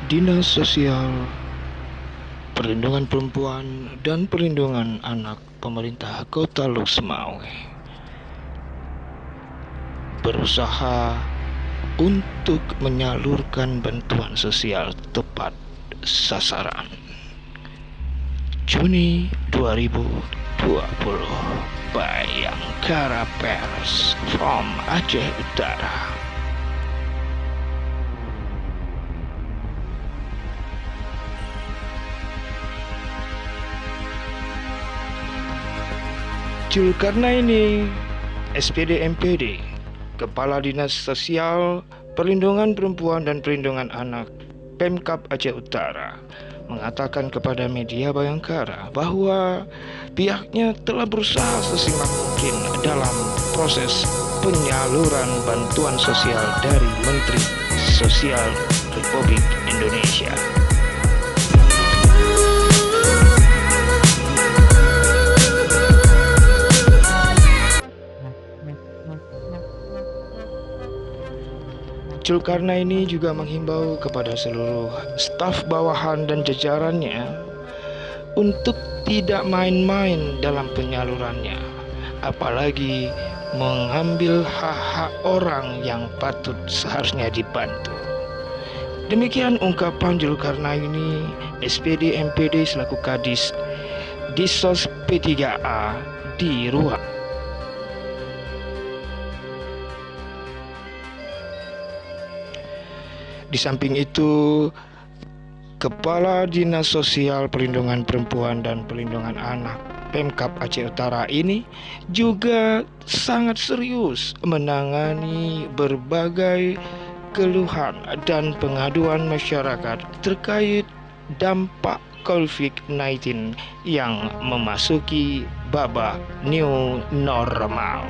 Dinas Sosial Perlindungan Perempuan dan Perlindungan Anak Pemerintah Kota Luksemau berusaha untuk menyalurkan bantuan sosial tepat sasaran. Juni 2020, Bayangkara Pers from Aceh Utara. Zulkarnaini, SPD MPD, Kepala Dinas Sosial Perlindungan Perempuan dan Perlindungan Anak Pemkab Aceh Utara, mengatakan kepada media Bayangkara bahwa pihaknya telah berusaha sesimak mungkin dalam proses penyaluran bantuan sosial dari Menteri Sosial Republik Indonesia. Zulkarnaini juga menghimbau kepada seluruh staf bawahan dan jajarannya untuk tidak main-main dalam penyalurannya, apalagi mengambil hak-hak orang yang patut seharusnya dibantu. Demikian ungkapan Zulkarnaini, SPD MPD selaku Kadis Disos P3A di Ruang. Di samping itu, Kepala Dinas Sosial Perlindungan Perempuan dan Perlindungan Anak Pemkab Aceh Utara ini juga sangat serius menangani berbagai keluhan dan pengaduan masyarakat terkait dampak COVID-19 yang memasuki babak new normal.